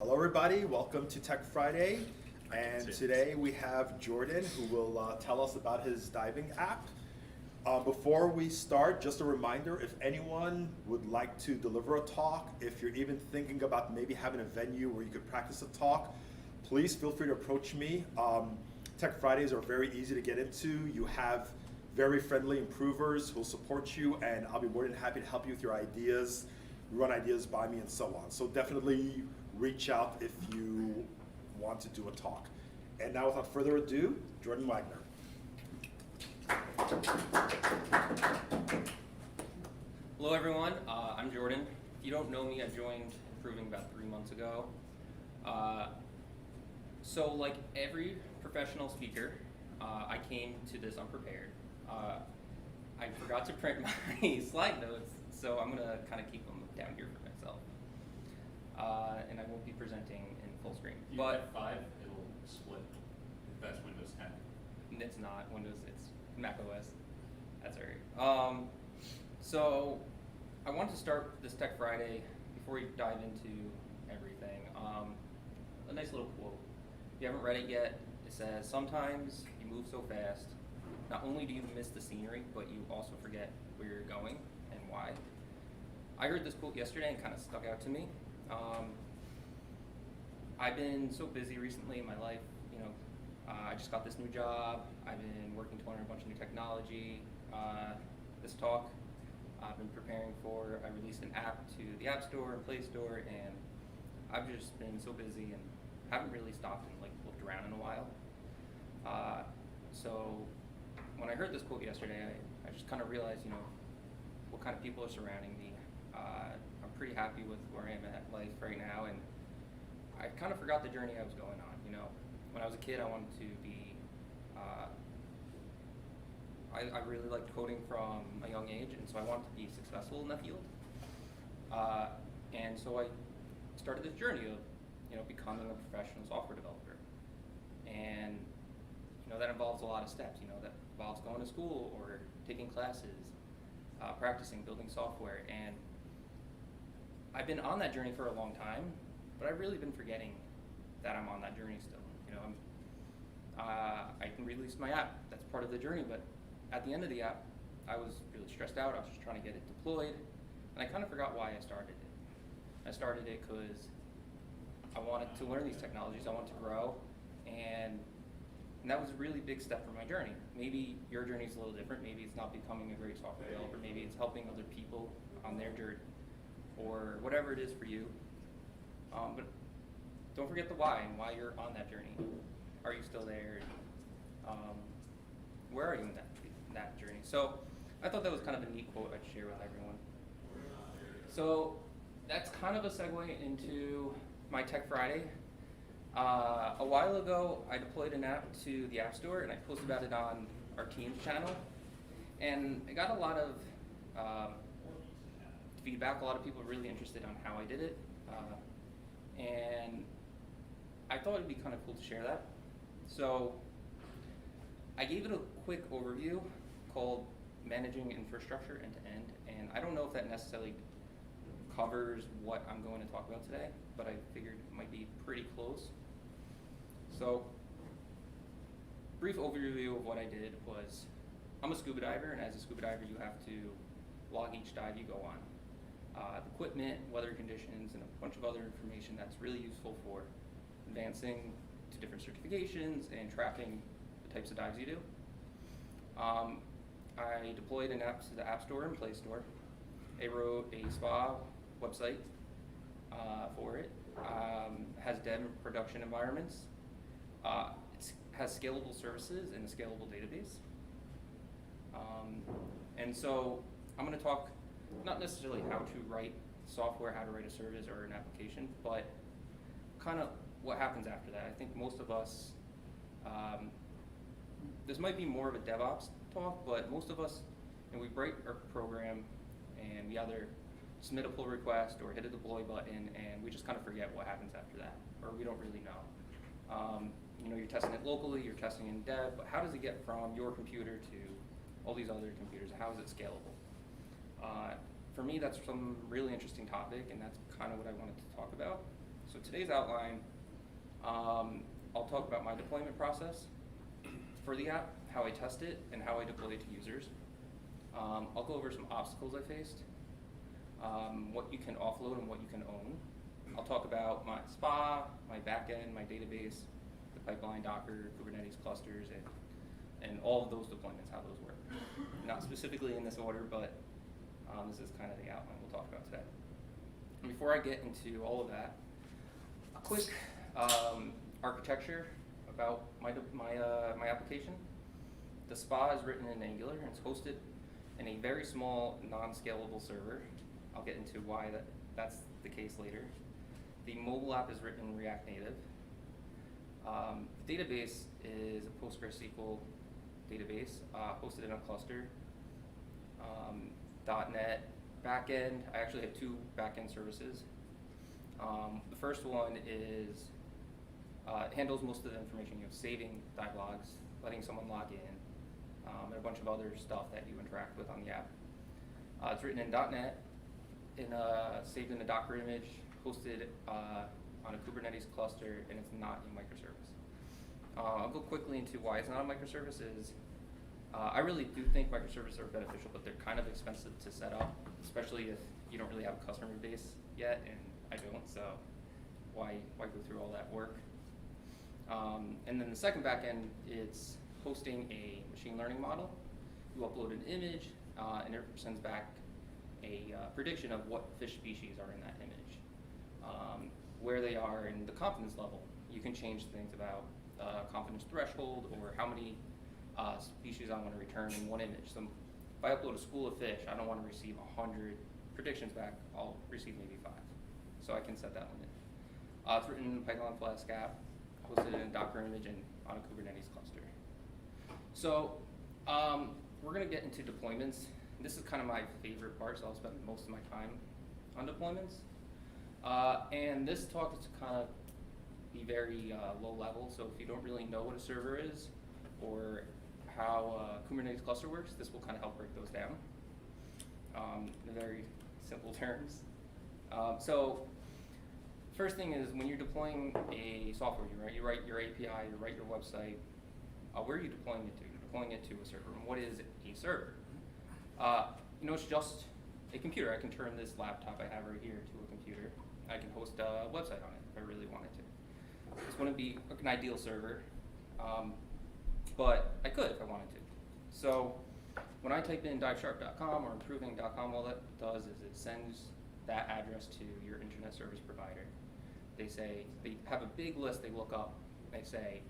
Hello everybody, welcome to Tech Friday, and today we have Jordan who will tell us about his diving app. Before we start, just a reminder, if anyone would like to deliver a talk, if you're even thinking about maybe having a venue where you could practice a talk, please feel free to approach me. Tech Fridays are very easy to get into. You have very friendly improvers who'll support you, and I'll be more than happy to help you with your ideas, run ideas by me, and so on. So definitely reach out if you want to do a talk. And now without further ado, Jordan Wagner. Hello everyone, I'm Jordan. If you don't know me, I joined Improving about 3 months ago. So like every professional speaker, I came to this unprepared. I forgot to print my slide notes, so I'm gonna kind of keep them down here for myself. And I won't be presenting in full screen. If you hit 5, it'll split. If that's Windows 10. It's not Windows, it's Mac OS. That's alright. So I wanted to start this Tech Friday before we dive into everything. A nice little quote. If you haven't read it yet, it says, "Sometimes you move so fast, not only do you miss the scenery, but you also forget where you're going and why." I heard this quote yesterday and kind of stuck out to me. I've been so busy recently in my life, I just got this new job, I've been working to learn a bunch of new technology. This talk, I've been preparing for, I released an app to the App Store and Play Store, and I've just been so busy and haven't really stopped and looked around in a while. So when I heard this quote yesterday, I just kind of realized, what kind of people are surrounding me. I'm pretty happy with where I am at life right now, and I kind of forgot the journey I was going on. When I was a kid, I wanted to be. I really liked coding from a young age, and so I wanted to be successful in that field. And so I started this journey of, becoming a professional software developer, and that involves a lot of steps. That involves going to school or taking classes, practicing, building software, and I've been on that journey for a long time, but I've really been forgetting that I'm on that journey still. I can release my app, that's part of the journey, but at the end of the app, I was really stressed out. I was just trying to get it deployed, and I kind of forgot why I started it. I started it because I wanted to learn these technologies, I wanted to grow, and that was a really big step for my journey. Maybe your journey is a little different. Maybe it's not becoming a great software developer. Maybe it's helping other people on their journey, or whatever it is for you. But don't forget the why and why you're on that journey. Are you still there? Where are you in that journey? So I thought that was kind of a neat quote I'd share with everyone. So that's kind of a segue into my Tech Friday. A while ago, I deployed an app to the App Store, and I posted about it on our Teams channel. And I got a lot of feedback. A lot of people were really interested on how I did it. And I thought it'd be kind of cool to share that. So I gave it a quick overview called Managing Infrastructure End to End. And I don't know if that necessarily covers what I'm going to talk about today, but I figured it might be pretty close. So, brief overview of what I did was, I'm a scuba diver, and as a scuba diver you have to log each dive you go on. Equipment, weather conditions, and a bunch of other information that's really useful for advancing to different certifications and tracking the types of dives you do. I deployed an app to the App Store and Play Store. I wrote a spa website for it. Has dev and production environments. It has scalable services and a scalable database. And so I'm going to talk not necessarily how to write software, how to write a service or an application, but kind of what happens after that. I think most of us, this might be more of a DevOps talk, but most of us, we write our program and we either submit a pull request or hit a deploy button, and we just kind of forget what happens after that, or we don't really know. You're testing it locally, you're testing in dev, but how does it get from your computer to all these other computers? How is it scalable? For me, that's some really interesting topic, and that's kind of what I wanted to talk about. So So today's outline, I'll talk about my deployment process for the app, how I test it, and how I deploy it to users. I'll go over some obstacles I faced, what you can offload and what you can own. I'll talk about my SPA, my backend, my database, the pipeline, Docker, Kubernetes clusters, and all of those deployments, how those work. Not specifically in this order, but this is kind of the outline we'll talk about today. And before I get into all of that, a quick architecture about my application. The SPA is written in Angular and it's hosted in a very small, non-scalable server. I'll get into why that's the case later. The mobile app is written in React Native. The database is a PostgreSQL database hosted in a cluster. .NET backend, I actually have two backend services. The first one is handles most of the information, saving dive logs, letting someone log in, and a bunch of other stuff that you interact with on the app. It's written in .NET, saved in a Docker image, hosted on a Kubernetes cluster, and it's not a microservice. I'll go quickly into why it's not a microservice. I really do think microservices are beneficial, but they're kind of expensive to set up, especially if you don't really have a customer base yet, and I don't, so why go through all that work? And then the second backend, it's hosting a machine learning model. You upload an image, and it sends back a prediction of what fish species are in that image, where they are in the confidence level. You can change things about confidence threshold or how many species I want to return in one image. So if I upload a school of fish, I don't want to receive 100 predictions back. I'll receive maybe 5. So I can set that limit. It's written in Python Flask app, hosted in a Docker image and on a Kubernetes cluster. So we're going to get into deployments. This is kind of my favorite part, so I'll spend most of my time on deployments. And this talk is to kind of be very low level, so if you don't really know what a server is or how a Kubernetes cluster works, this will kind of help break those down in very simple terms. So first thing is when you're deploying a software, you write your API, you write your website, where are you deploying it to? You're deploying it to a server. And what is a server? It's just a computer. I can turn this laptop I have right here to a computer. I can host a website on it if I really wanted to. This wouldn't be an ideal server, but I could if I wanted to. So when I type in divesharp.com or improving.com, all that does is it sends that address to your internet service provider. They have a big list they look up. They say,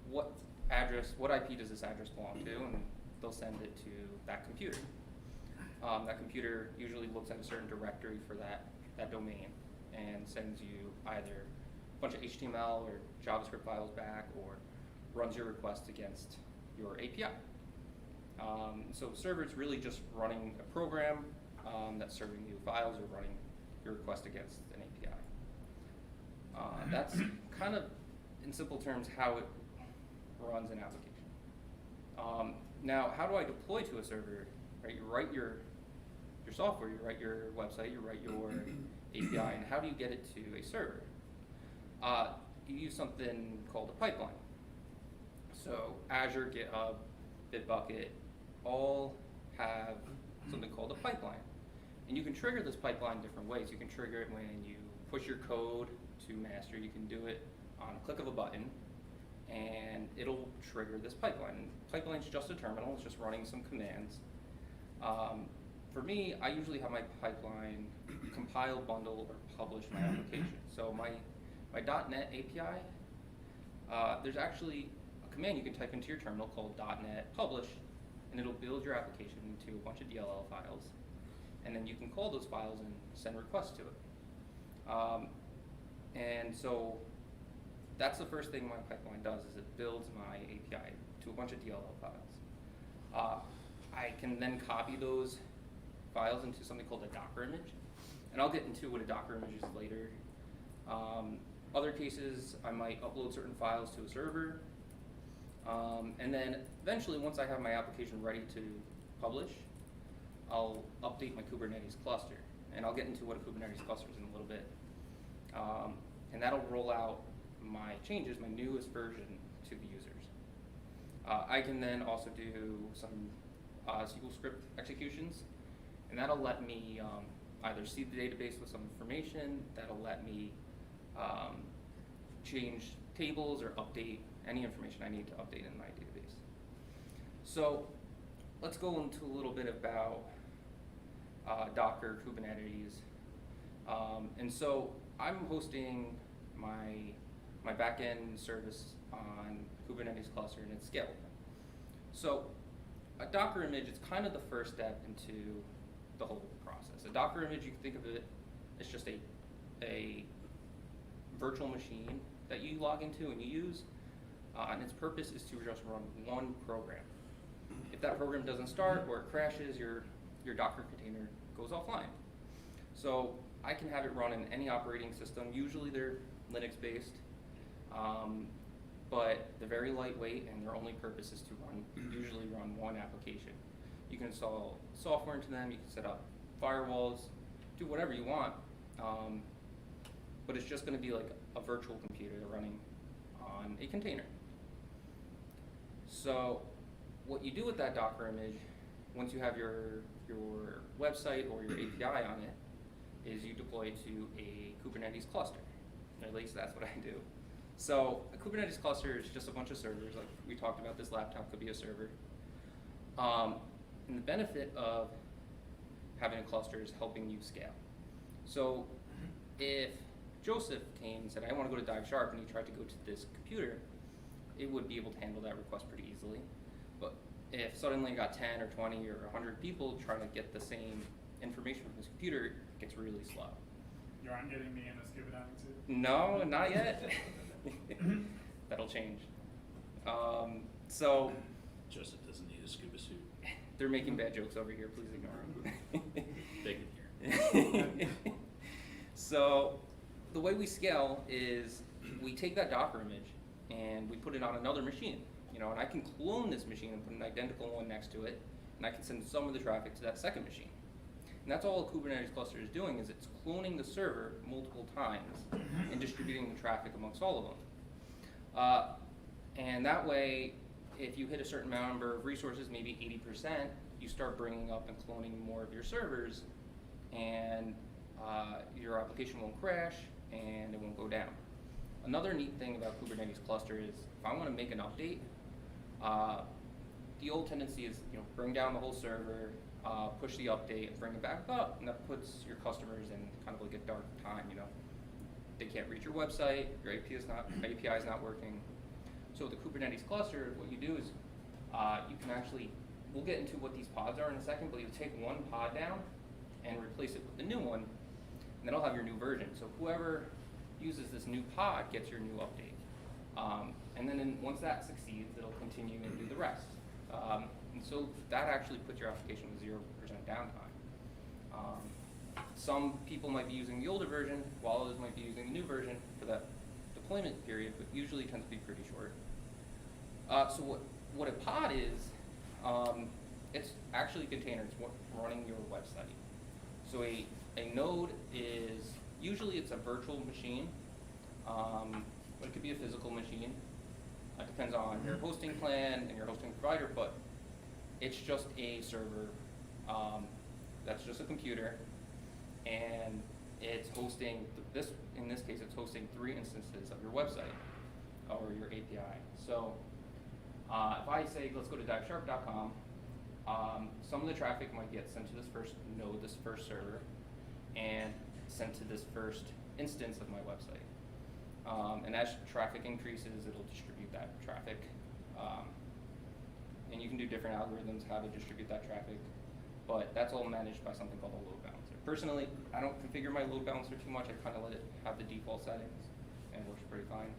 what IP does this address belong to? And they'll send it to that computer. That computer usually looks at a certain directory for that domain and sends you either a bunch of HTML or JavaScript files back or runs your request against your API. So server is really just running a program that's serving you files or running your request against an API. That's kind of, in simple terms, how it runs an application. Now, how do I deploy to a server? Right, you write your software, you write your website, you write your API, and how do you get it to a server? You use something called a pipeline. So Azure, GitHub, Bitbucket, all have something called a pipeline. And you can trigger this pipeline different ways. You can trigger it when you push your code to master. You can do it on a click of a button, and it'll trigger this pipeline. Pipeline's just a terminal. It's just running some commands. For me, I usually have my pipeline compile, bundle, or publish my application. So my .NET API, there's actually a command you can type into your terminal called .NET publish, and it'll build your application into a bunch of DLL files. And then you can call those files and send requests to it. And so that's the first thing my pipeline does, is it builds my API to a bunch of DLL files. I can then copy those files into something called a Docker image. And I'll get into what a Docker image is later. Other cases, I might upload certain files to a server. And then eventually, once I have my application ready to publish, I'll update my Kubernetes cluster. And I'll get into what a Kubernetes cluster is in a little bit. and that'll roll out my changes, my newest version to the users. I can then also do some SQL script executions, and that'll let me either seed the database with some information, that'll let me change tables or update any information I need to update in my database. So let's go into a little bit about Docker, Kubernetes. And so I'm hosting my backend service on Kubernetes cluster, and it's scalable. So a Docker image is kind of the first step into the whole process. A Docker image, you can think of it as just a virtual machine that you log into and you use, and its purpose is to just run one program. If that program doesn't start or it crashes, your Docker container goes offline. So I can have it run in any operating system. Usually they're Linux-based, but they're very lightweight, and their only purpose is to usually run one application. You can install software into them, you can set up firewalls, do whatever you want, but it's just going to be like a virtual computer running on a container. So what you do with that Docker image, once you have your website or your API on it, is you deploy it to a Kubernetes cluster. At least that's what I do. So a Kubernetes cluster is just a bunch of servers. Like we talked about, this laptop could be a server. And the benefit of having a cluster is helping you scale. So if Joseph came and said, I want to go to Dive Sharp, and he tried to go to this computer, it would be able to handle that request pretty easily. But if suddenly you got 10 or 20 or 100 people trying to get the same information from this computer, it gets really slow. You aren't getting me in a scuba diving suit? No, not yet. That'll change. So Joseph doesn't need a scuba suit. they're making bad jokes over here. Please ignore them. They can hear. So the way we scale is we take that Docker image and we put it on another machine. And I can clone this machine and put an identical one next to it, and I can send some of the traffic to that second machine. And that's all a Kubernetes cluster is doing, is it's cloning the server multiple times and distributing the traffic amongst all of them. And that way, if you hit a certain number of resources, maybe 80%, you start bringing up and cloning more of your servers, and your application won't crash and it won't go down. Another neat thing about Kubernetes cluster is if I want to make an update, the old tendency is bring down the whole server, push the update, and bring it back up, and that puts your customers in kind of like a dark time. They can't reach your website, your API is not working. So the Kubernetes cluster, what you do is you can actually, we'll get into what these pods are in a second, but you take one pod down and replace it with the new one, and then I'll have your new version. So whoever uses this new pod gets your new update. And then once that succeeds, it'll continue and do the rest. And so that actually puts your application with 0% downtime. Some people might be using the older version, while others might be using the new version for that deployment period, but usually tends to be pretty short. So what a pod is, it's actually a container. It's running your website. So a node is, usually it's a virtual machine, but it could be a physical machine. It depends on your hosting plan and your hosting provider, but it's just a server that's just a computer, and it's hosting, in this case, it's hosting 3 instances of your website or your API. So if I say, let's go to divesharp.com, some of the traffic might get sent to this first node, this first server, and sent to this first instance of my website. And as traffic increases, it'll distribute that traffic. And you can do different algorithms how to distribute that traffic, but that's all managed by something called a load balancer. Personally, I don't configure my load balancer too much. I kind of let it have the default settings, and it works pretty fine.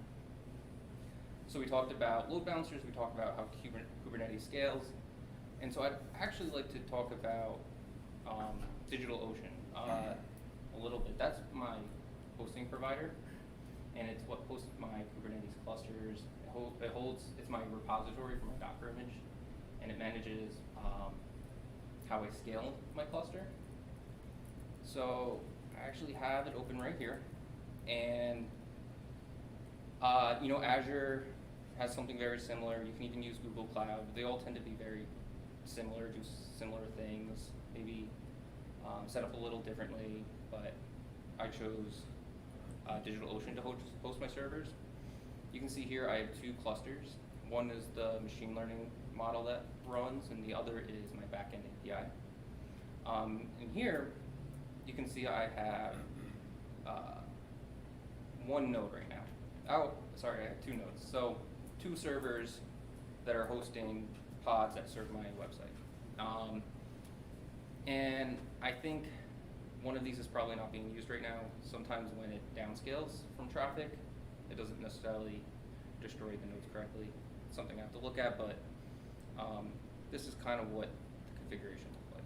So we talked about load balancers, we talked about how Kubernetes scales, and so I'd actually like to talk about DigitalOcean a little bit. That's my hosting provider, and it's what hosts my Kubernetes clusters. It's my repository for my Docker image, and it manages how I scale my cluster. So I actually have it open right here, and Azure has something very similar. You can even use Google Cloud. They all tend to be very similar, do similar things, maybe set up a little differently, but I chose DigitalOcean to host my servers. You can see here I have 2 clusters. One is the machine learning model that runs, and the other is my backend API. And here, you can see I have 1 node right now. Oh, sorry, I have 2 nodes. So 2 servers that are hosting pods that serve my website. And I think one of these is probably not being used right now. Sometimes when it downscales from traffic, it doesn't necessarily destroy the nodes correctly. It's something I have to look at, but this is kind of what the configuration looks like.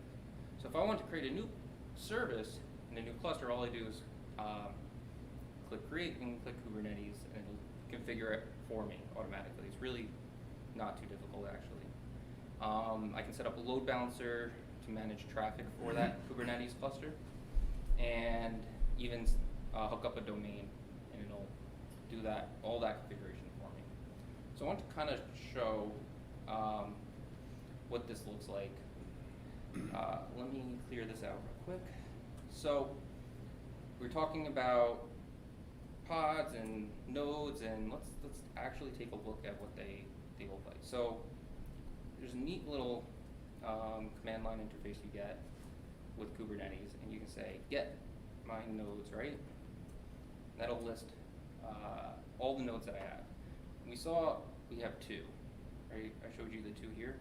So if I want to create a new service in a new cluster, all I do is click create and click Kubernetes, and it'll configure it for me automatically. It's really not too difficult, actually. I can set up a load balancer to manage traffic for that Kubernetes cluster, and even hook up a domain, and it'll do all that configuration for me. So I want to kind of show what this looks like. Let me clear this out real quick. So we're talking about pods and nodes, and let's actually take a look at what they look like. So there's a neat little command line interface you get with Kubernetes, and you can say get my nodes, right? That'll list all the nodes that I have. And we saw we have 2, right? I showed you the 2 here.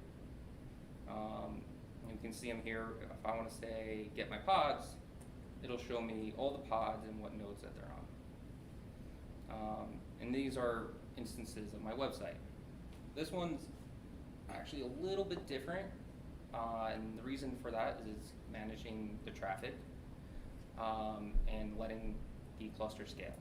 You can see them here. If I want to say get my pods, it'll show me all the pods and what nodes that they're on. And these are instances of my website. This one's actually a little bit different, and the reason for that is it's managing the traffic and letting the cluster scale.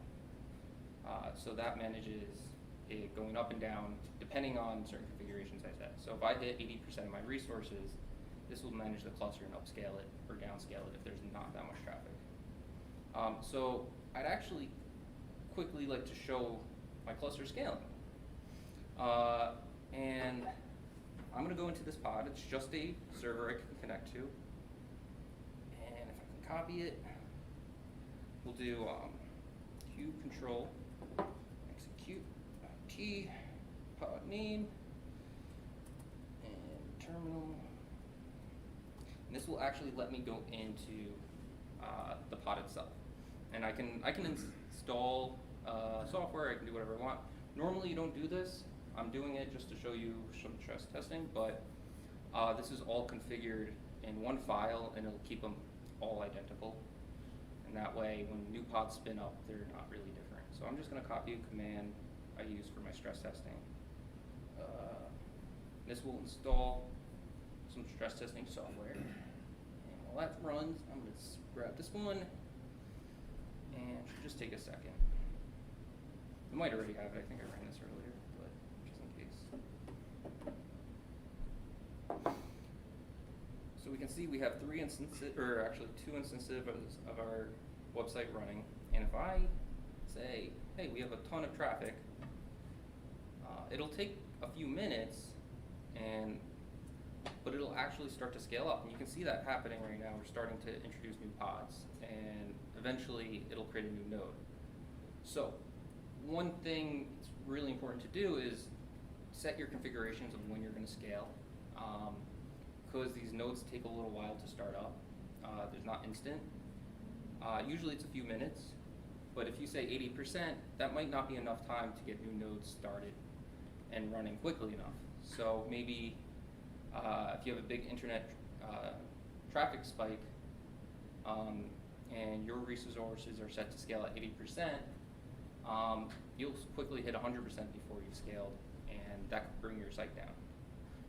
So that manages it going up and down depending on certain configurations I set. So if I hit 80% of my resources, this will manage the cluster and upscale it or downscale it if there's not that much traffic. So I'd actually quickly like to show my cluster scaling. And I'm going to go into this pod. It's just a server I can connect to. And if I can copy it, we'll do Q control, execute, T, pod name, and terminal. And this will actually let me go into the pod itself. And I can install software, I can do whatever I want. Normally you don't do this. I'm doing it just to show you some stress testing, but this is all configured in one file, and it'll keep them all identical. And that way, when new pods spin up, they're not really different. So I'm just going to copy a command I use for my stress testing. This will install some stress testing software. And while that runs, I'm going to grab this one, and it should just take a second. I might already have it. I think I ran this earlier, but just in case. So we can see we have 3 instances, or actually 2 instances of our website running. And if I say, hey, we have a ton of traffic, it'll take a few minutes, but it'll actually start to scale up. And you can see that happening right now. We're starting to introduce new pods, and eventually it'll create a new node. So one thing that's really important to do is set your configurations of when you're going to scale, because these nodes take a little while to start up. There's not instant. Usually it's a few minutes, but if you say 80%, that might not be enough time to get new nodes started and running quickly enough. So maybe if you have a big internet traffic spike and your resources are set to scale at 80%, you'll quickly hit 100% before you've scaled, and that could bring your site down.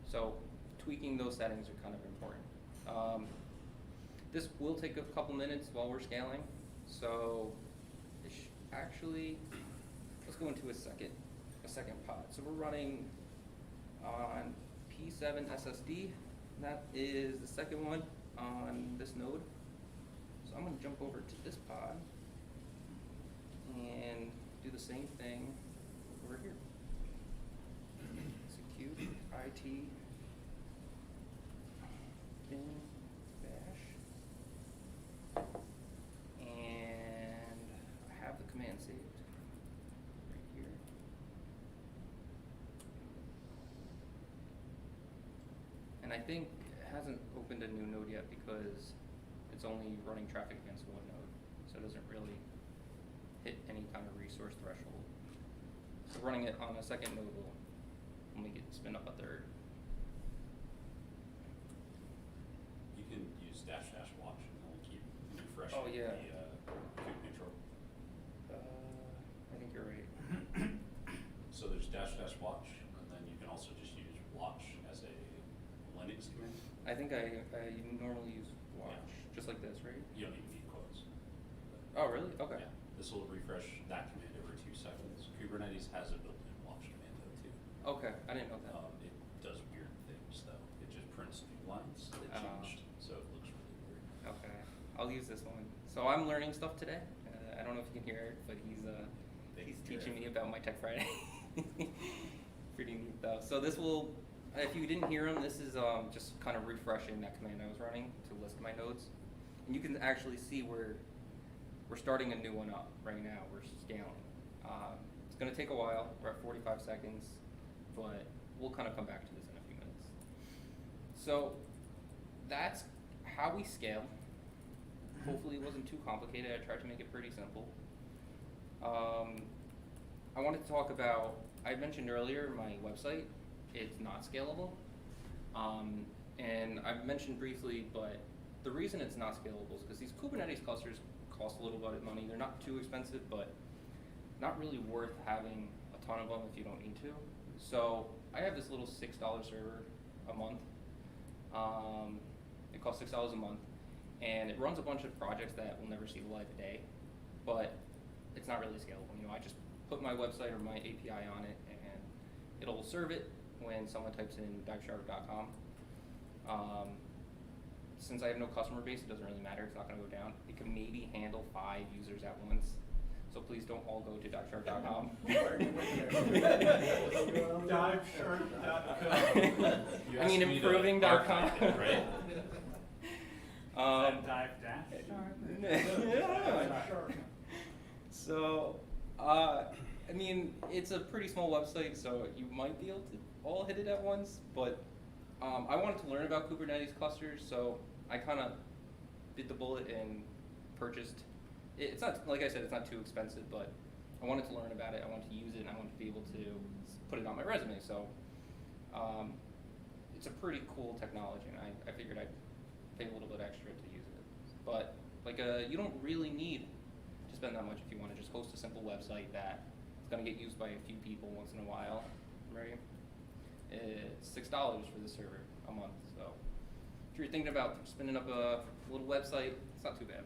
So tweaking those settings are kind of important. This will take a couple minutes while we're scaling, so actually, let's go into a second pod. So we're running on P7 SSD. That is the second one on this node. So I'm going to jump over to this pod and do the same thing. IT bin bash, and I have the command saved right here. And I think it hasn't opened a new node yet because it's only running traffic against one node, so it doesn't really hit any kind of resource threshold. So running it on a second node will make it spin up a third. You can use -- watch and it'll keep refreshing Oh, yeah. the kube neutral. I think you're right. So there's -- watch, and then you can also just use watch as a Linux command. I think I normally use watch, Yeah. just like this, right? You don't even need quotes. Oh, really? Okay. Yeah, this will refresh that command every 2 seconds. Kubernetes has a built-in watch command though too. Okay, I didn't know that. It does weird things though. It just prints new lines that it changed, so it looks really weird. Okay, I'll use this one. So I'm learning stuff today. I don't know if you can hear it, but he's teaching me about my Tech Friday. Pretty neat though. So this will, if you didn't hear him, this is just kind of refreshing that command I was running to list my nodes. And you can actually see we're starting a new one up right now. We're scaling. It's going to take a while. We're at 45 seconds, but we'll kind of come back to this in a few minutes. So that's how we scale. Hopefully it wasn't too complicated. I tried to make it pretty simple. I wanted to talk about, I mentioned earlier my website. It's not scalable. And I've mentioned briefly, but the reason it's not scalable is because these Kubernetes clusters cost a little bit of money. They're not too expensive, but not really worth having a ton of them if you don't need to. So I have this little $6 server a month. It costs $6 a month, and it runs a bunch of projects that will never see the light of day, but it's not really scalable. You know, I just put my website or my API on it, and it'll serve it when someone types in diveshark.com. Since I have no customer base, it doesn't really matter. It's not going to go down. It can maybe handle 5 users at once. So please don't all go to diveshark.com. Diveshark.com. You I mean, asked me to improving.com. archive it, right? Dive dash. Yeah. So, I mean, it's a pretty small website, so you might be able to all hit it at once, but I wanted to learn about Kubernetes clusters, so I kind of bit the bullet and purchased. It's not, like I said, it's not too expensive, but I wanted to learn about it, I wanted to use it, and I wanted to be able to put it on my resume, so it's a pretty cool technology, and I figured I'd pay a little bit extra to use it. But like, you don't really need to spend that much if you want to just host a simple website that is going to get used by a few people once in a while, right? It's $6 for the server a month, so if you're thinking about spinning up a little website, it's not too bad.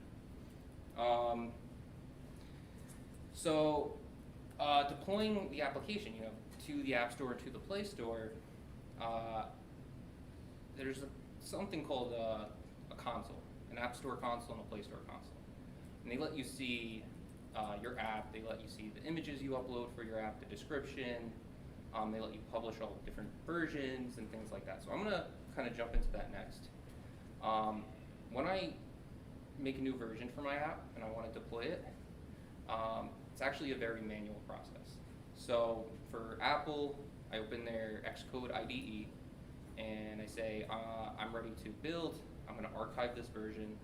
Deploying the application, you know, to the App Store, to the Play Store, there's something called a console, an App Store console and a Play Store console. And they let you see your app, they let you see the images you upload for your app, the description, they let you publish all the different versions and things like that. So I'm going to kind of jump into that next. When I make a new version for my app and I want to deploy it, it's actually a very manual process. So for Apple, I open their Xcode IDE and I say, I'm ready to build, I'm going to archive this version,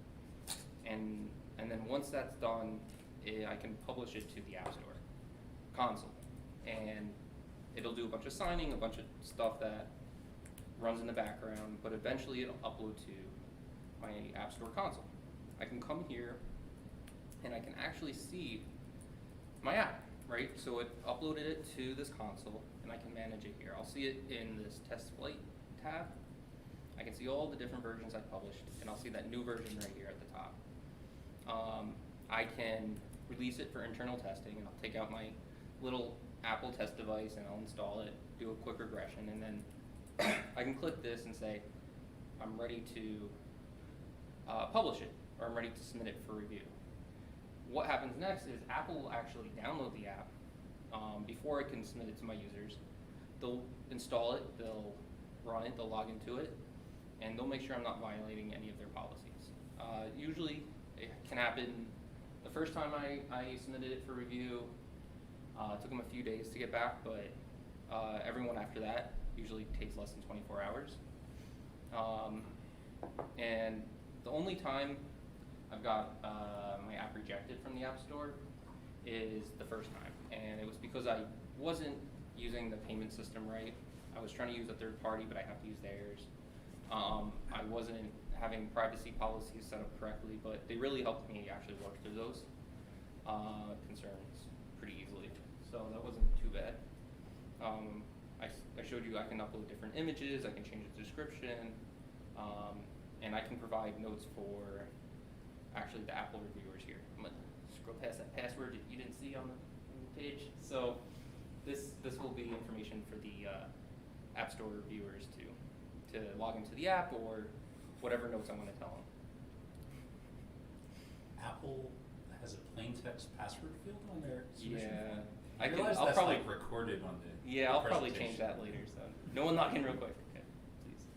and then once that's done, I can publish it to the App Store console. And it'll do a bunch of signing, a bunch of stuff that runs in the background, but eventually it'll upload to my App Store console. I can come here and I can actually see my app, right? So it uploaded it to this console and I can manage it here. I'll see it in this test flight tab. I can see all the different versions I published, and I'll see that new version right here at the top. I can release it for internal testing, and I'll take out my little Apple test device and I'll install it, do a quick regression, and then I can click this and say, I'm ready to publish it, or I'm ready to submit it for review. What happens next is Apple will actually download the app before I can submit it to my users. They'll install it, they'll run it, they'll log into it, and they'll make sure I'm not violating any of their policies. Usually, it can happen. The first time I submitted it for review, it took them a few days to get back, but everyone after that usually takes less than 24 hours. And the only time I've got my app rejected from the App Store is the first time, and it was because I wasn't using the payment system right. I was trying to use a third party, but I have to use theirs. I wasn't having privacy policies set up correctly, but they really helped me actually work through those concerns pretty easily, so that wasn't too bad. I showed you I can upload different images, I can change the description, and I can provide notes for actually the Apple reviewers here. I'm gonna scroll past that password that you didn't see on the page. So this will be information for the App Store reviewers to log into the app or whatever notes I want to tell them. Apple has a plain text password field on their submission Yeah, form? I realize I'll that's probably like recorded on the Yeah, I'll probably presentation. change that later. So no one log in real quick, okay, please.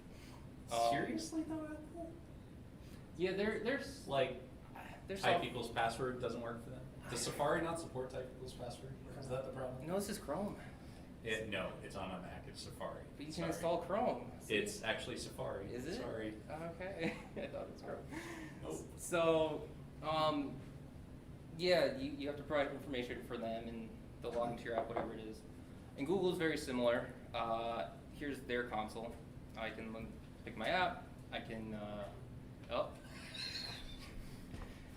Seriously though, Apple? Yeah, there's Like, there's type equals password doesn't work for them? Does Safari not support type equals password? Is that the problem? No, this is Chrome, No, it's on a Mac, it's Safari. but you can Sorry. install Chrome. It's actually Safari. Is it? Sorry. Okay, I thought it was Chrome. Nope. So, yeah, you have to provide information for them, and they'll log into your app, whatever it is. And Google is very similar. Here's their console. I can pick my app. I can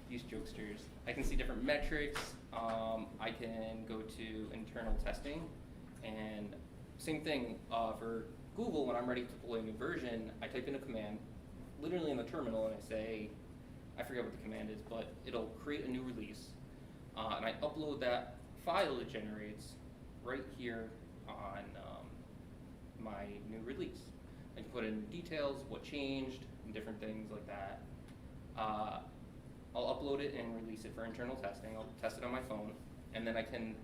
use jokesters. I can see different metrics. I can go to internal testing, and same thing for Google. When I'm ready to deploy a new version, I type in a command, literally in the terminal, and I say, I forget what the command is, but it'll create a new release, and I upload that file it generates right here on my new release. I can put in details, what changed, and different things like that. I'll upload it and release it for internal testing. I'll test it on my phone, and then I can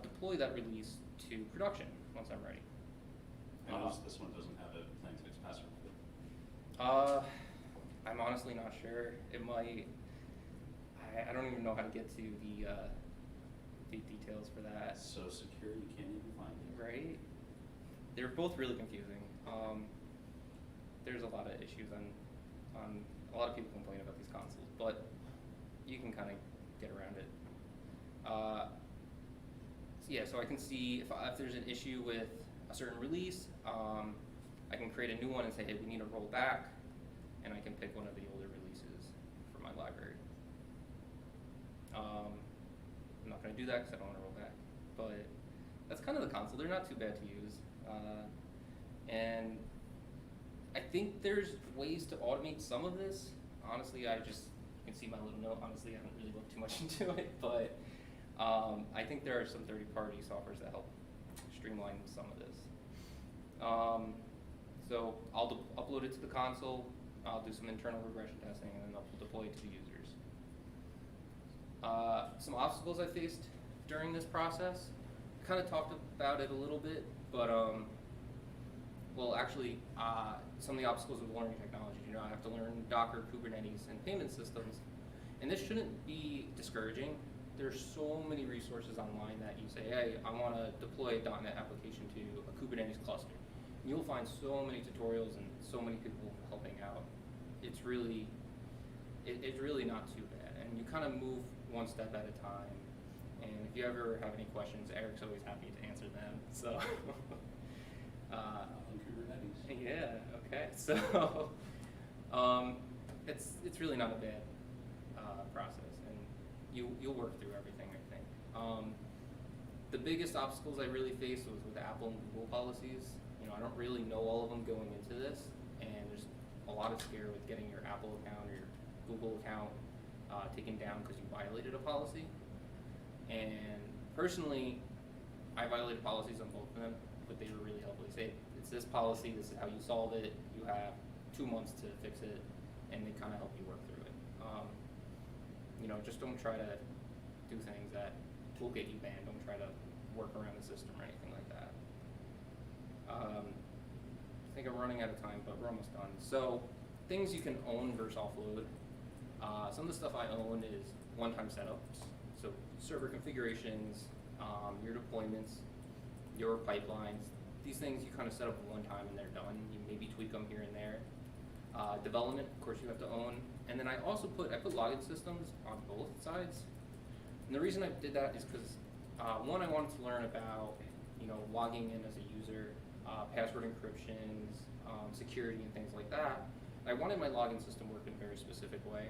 deploy that release to production once I'm ready. I noticed this one doesn't have a plain text password field. I'm honestly not sure. It might. I don't even know how to get to the details for that. So secure you can't even find it. Right? They're both really confusing. There's a lot of issues on a lot of people complain about these consoles, but you can kind of get around it. So yeah, so I can see if there's an issue with a certain release, I can create a new one and say, hey, we need to roll back, and I can pick one of the older releases for my library. I'm not going to do that because I don't want to roll back, but that's kind of the console. They're not too bad to use, and I think there's ways to automate some of this. Honestly, you can see my little note. Honestly, I haven't really looked too much into it, but I think there are some third-party softwares that help streamline some of this. So I'll upload it to the console, I'll do some internal regression testing, and then I'll deploy it to the users. Some obstacles I faced during this process, kind of talked about it a little bit, but well, actually, some of the obstacles with learning technology. You know, I have to learn Docker, Kubernetes, and payment systems, and this shouldn't be discouraging. There's so many resources online that you say, hey, I want to deploy a .NET application to a Kubernetes cluster. And you'll find so many tutorials and so many people helping out. It's really not too bad, and you kind of move one step at a time. And if you ever have any questions, Eric's always happy to answer them. So. On Kubernetes. Yeah. Okay. So, it's really not a bad process, and you'll work through everything, I think. The biggest obstacles I really faced was with Apple and Google policies. You know, I don't really know all of them going into this, and there's a lot of scare with getting your Apple account or your Google account taken down because you violated a policy. And personally, I violated policies on both of them, but they were really helpful. They say, it's this policy, this is how you solve it, you have 2 months to fix it, and they kind of help you work through it. You know, just don't try to do things that will get you banned. Don't try to work around the system or anything like that. think I'm running out of time, but we're almost done. So things you can own versus offload. Some of the stuff I own is one-time setups. So server configurations, your deployments, your pipelines. These things you kind of set up one time and they're done. You maybe tweak them here and there. Development, of course, you have to own. And then I also put login systems on both sides. And the reason I did that is because one, I wanted to learn about logging in as a user, password encryptions, security, and things like that. I wanted my login system work in a very specific way.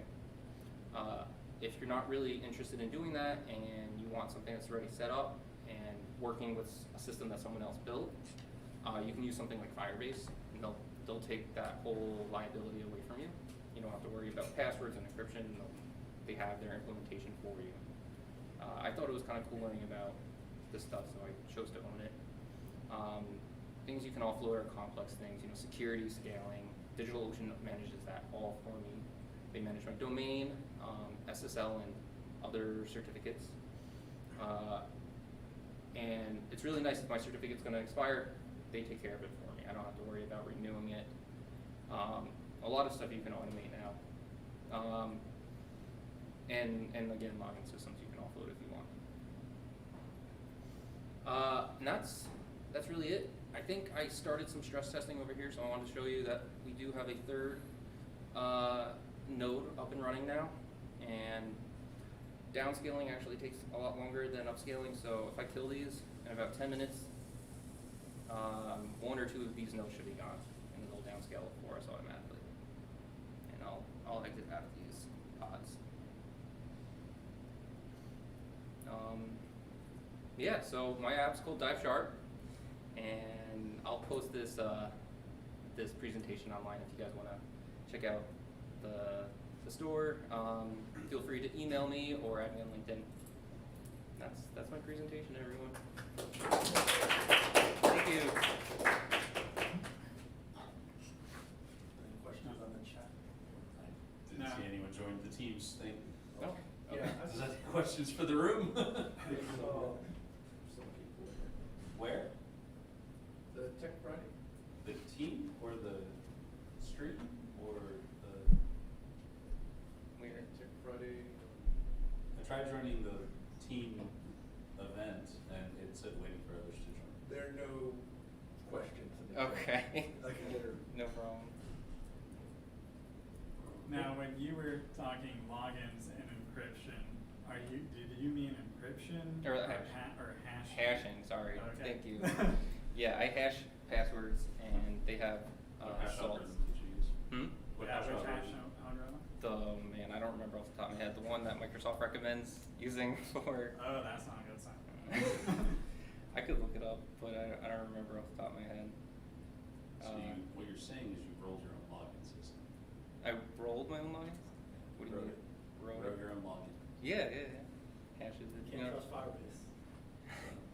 If you're not really interested in doing that and you want something that's already set up and working with a system that someone else built, you can use something like Firebase, and they'll take that whole liability away from you. You don't have to worry about passwords and encryption. They have their implementation for you. I thought it was kind of cool learning about this stuff, so I chose to own it. Things you can offload are complex things, security, scaling. DigitalOcean manages that all for me. They manage my domain, SSL, and other certificates. And it's really nice if my certificate's going to expire, they take care of it for me. I don't have to worry about renewing it. A lot of stuff you can automate now. And again, login systems you can offload if you want. And that's really it. I think I started some stress testing over here, so I wanted to show you that we do have a third node up and running now. And downscaling actually takes a lot longer than upscaling, so if I kill these in about 10 minutes, 1 or 2 of these nodes should be gone, and it'll downscale it for us automatically. And I'll exit out of these pods. Yeah, so my app's called Dive Sharp, and I'll post this this presentation online if you guys want to check out the store. Feel free to email me or add me on LinkedIn. That's my presentation, everyone. Thank you. Any questions on the chat? I didn't No. see anyone join the Teams thing. Oh, Okay. yeah. Does that have questions for the room? Where? The Tech Friday? The team or the stream or the? Weird. Tech Friday. I tried joining the team event and it said waiting for others to join. There are no questions in the chat. Okay. I can later. No problem. Now, when you were talking logins and encryption, did you mean encryption Or or hash. hash? Hashing, sorry. Okay. Thank you. Yeah, I hash passwords, and they have What hash salts. algorithm did you use? What Yeah, hash which hash algorithm? algorithm? Man, I don't remember off the top of my head. The one that Microsoft recommends using for. Oh, that's not a good sign. I could look it up, but I don't remember off the top of my head. So what you're saying is you rolled your own login system. I rolled my own logins? What do you Wrote mean? it. Wrote Wrote it? your own login. Yeah. Hashes it. Can't trust Firebase.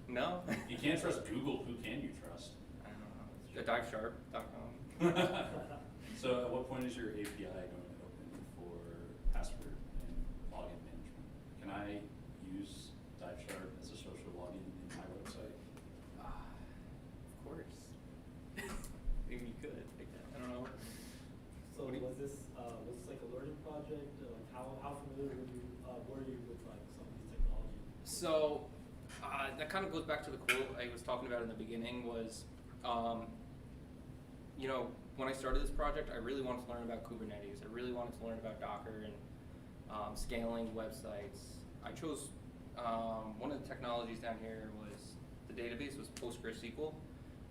No. If you can't trust Google, who can you trust? I don't know. Divesharp.com. So at what point is your API going to open for password and login management? Can I use DiveSharp as a social login in my website? Of course. Maybe you could. I don't know. So What do you- was this like a learning project? Like how familiar were you with like some of these technologies? So that kind of goes back to the quote I was talking about in the beginning was, when I started this project, I really wanted to learn about Kubernetes. I really wanted to learn about Docker and scaling websites. I chose one of the technologies down here was the database was PostgreSQL.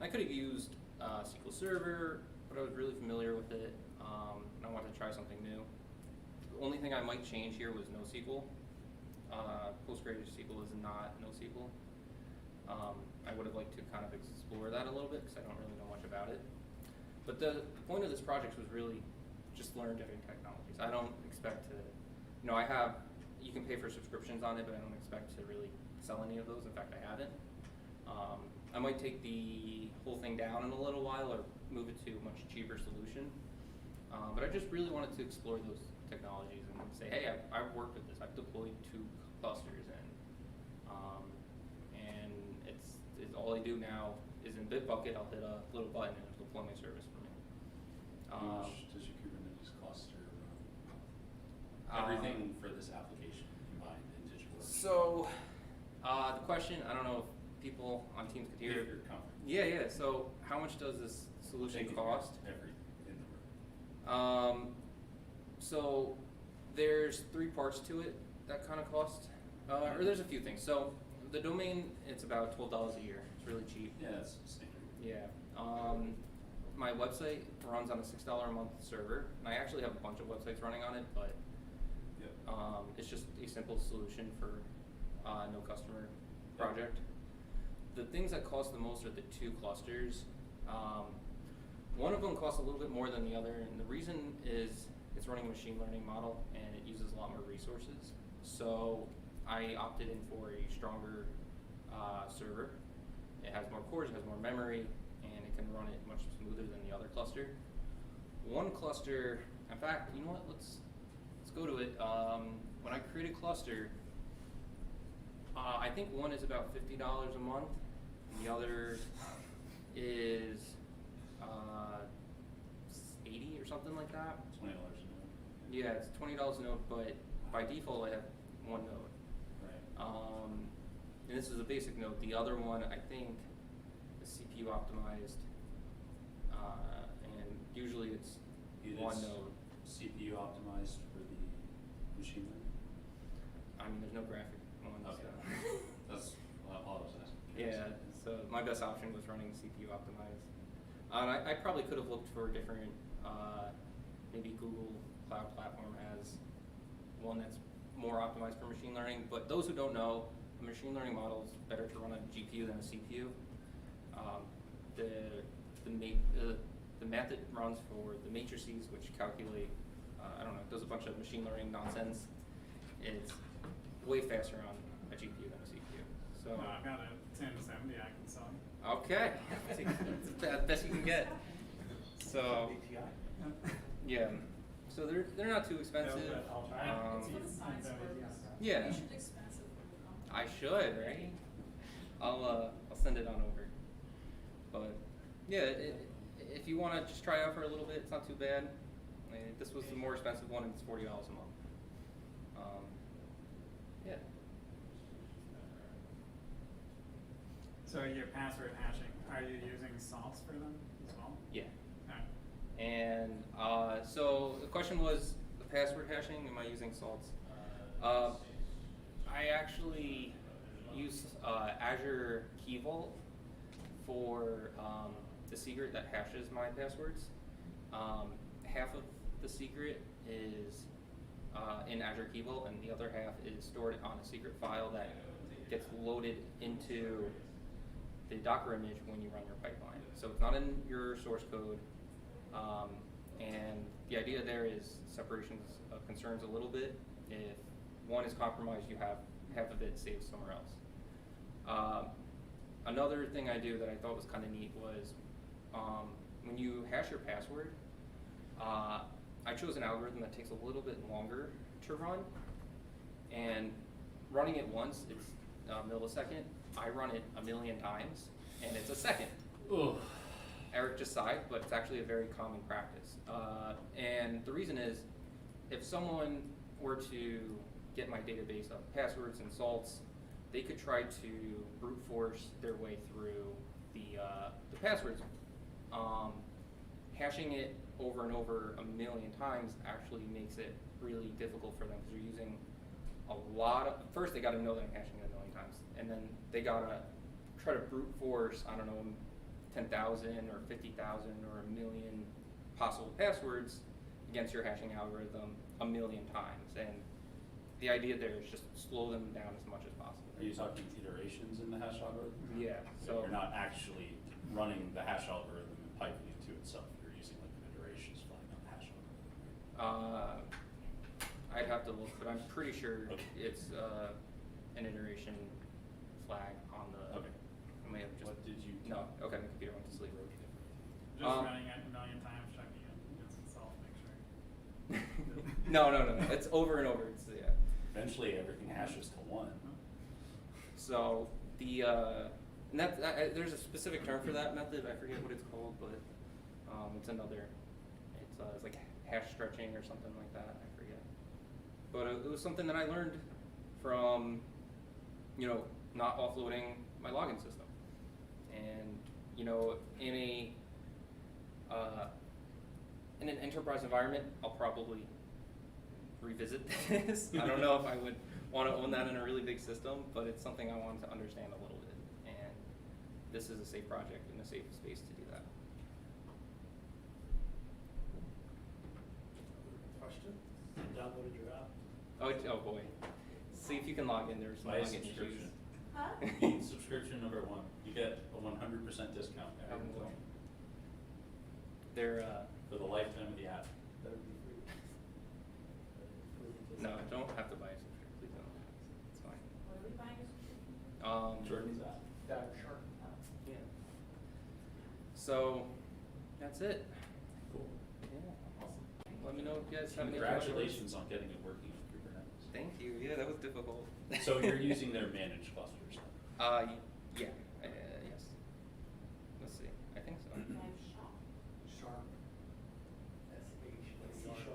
I could have used SQL Server, but I was really familiar with it, and I wanted to try something new. The only thing I might change here was NoSQL. PostgreSQL is not NoSQL. I would have liked to kind of explore that a little bit because I don't really know much about it. But the point of this project was really just learn different technologies. I don't expect to, you can pay for subscriptions on it, but I don't expect to really sell any of those. In fact, I haven't. I might take the whole thing down in a little while or move it to a much cheaper solution. But I just really wanted to explore those technologies and say, hey, I've worked with this. I've deployed 2 clusters, and it's all I do now is in Bitbucket. I'll hit a little button and it'll deployment service for me. How much does your Kubernetes cluster run? Um, Everything for this application combined in digital. So, the question, I don't know if people on Teams could hear. If you're comfortable. Yeah. So, how much does this solution cost? Everything in the room. So, there's 3 parts to it that kind of cost, or there's a few things. So, the domain, it's about $12 a year. It's really cheap. Yeah, that's standard. Yeah. My website runs on a $6 a month server, and I actually have a bunch of websites running on it, but Yep. it's just a simple solution for no customer project. The things that cost the most are the 2 clusters. One of them costs a little bit more than the other, and the reason is it's running a machine learning model and it uses a lot more resources. So I opted in for a stronger server. It has more cores, it has more memory, and it can run it much smoother than the other cluster. One cluster, in fact, you know what? Let's go to it. When I create a cluster, I think one is about $50 a month, and the other is 80 or something like that. $20 a month. Yeah, it's $20 a node, but by default I have 1 node. Right. And this is a basic node. The other one, I think, is CPU optimized, and usually it's It 1 is node. CPU optimized for the machine learning? I mean, there's no graphic ones. Okay. So. That's all I was asking. Yeah, so my best option was running CPU optimized. I probably could have looked for a different, maybe Google Cloud Platform has one that's more optimized for machine learning, but those who don't know, a machine learning model is better to run on a GPU than a CPU. The math it runs for the matrices, which calculate, I don't know, does a bunch of machine learning nonsense, it's way faster on a GPU than a CPU. So. No, I've got a 1070 I can sell you. Okay, that's the best you can get. So, yeah, so they're not too expensive. Yeah, but I'll try it. Um, It's for the science workers. Yeah. You should expensive for the company. I should, right? I'll send it on over. But yeah, if you want to just try out for a little bit, it's not too bad. I mean, this was the more expensive one, and it's $40 a month. Yeah. So your password hashing, are you using salts for them as well? Yeah. Alright. And so the question was the password hashing. Am I using salts? I actually use Azure Key Vault for the secret that hashes my passwords. Half of the secret is in Azure Key Vault, and the other half is stored on a secret file that gets loaded into the Docker image when you run your pipeline. So it's not in your source code, and the idea there is separation of concerns a little bit. If one is compromised, you have half of it saved somewhere else. Another thing I do that I thought was kind of neat was when you hash your password, I chose an algorithm that takes a little bit longer to run, and running it once, it's a millisecond. I run it a million times, and it's a second. Ugh. Eric just sighed, but it's actually a very common practice. And the reason is, if someone were to get my database of passwords and salts, they could try to brute force their way through the passwords. Hashing it over and over a million times actually makes it really difficult for them, because they're using a lot of, first they gotta know that I'm hashing it a million times, and then they gotta try to brute force, I don't know, 10,000 or 50,000 or a million possible passwords against your hashing algorithm a million times. And the idea there is just slow them down as much as possible. Are you talking iterations in the hash algorithm? Yeah, so. You're not actually running the hash algorithm and piping it to itself. You're using like an iterations flag on the hash algorithm. I'd have to look, but I'm pretty sure Okay. it's an iteration flag on the. Okay. I may have just. What did you? No, okay, my computer went to sleep. Just running it a million times, checking it against the salt, make sure. No, it's over and over. It's yeah. Eventually, everything hashes to 1. So the and that there's a specific term for that method. I forget what it's called, but It's like hash stretching or something like that, I forget. But it was something that I learned from, not offloading my login system. And, in an enterprise environment, I'll probably revisit this. I don't know if I would want to own that in a really big system, but it's something I wanted to understand a little bit. And this is a safe project and a safe space to do that. Question? You downloaded your app? Oh boy. See if you can log in. There's some Buy a login subscription. issues. Huh? Subscription number 1. You get a 100% discount Oh, every boy. month They're for the lifetime of the app. Better be free. no, I don't have to buy a subscription. Please don't. It's fine. What are we buying a subscription? Jordan's app. Yeah. So that's it. Cool. Yeah. Let me know if you guys have any questions. Congratulations on getting it working with Kubernetes. Thank you. Yeah, that was difficult. So you're using their managed clusters. Yeah. Yes. Let's see. I think so. I have shop. Sharp.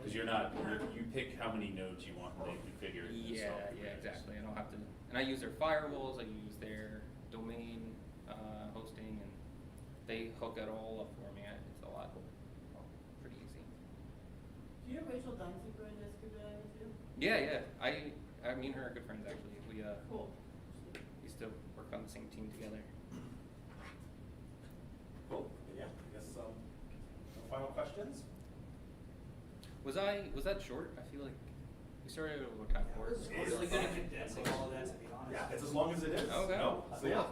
Because you pick how many nodes you want and they configure it. and Yeah, install yeah, Kubernetes. exactly. I don't have to, and I use their firewalls. I use their domain hosting, and they hook it all up for me. It's a lot, pretty easy. Do you have Rachel Dunphy join this Kubernetes too? Yeah. Me and her are good friends actually. We Cool. used to work on the same team together. Cool. Yeah, I guess, no final questions? Was that short? I feel like we started at what time? It's really good condensing all of that, to be honest. Yeah, it's as long as it is. Okay. No? So yeah.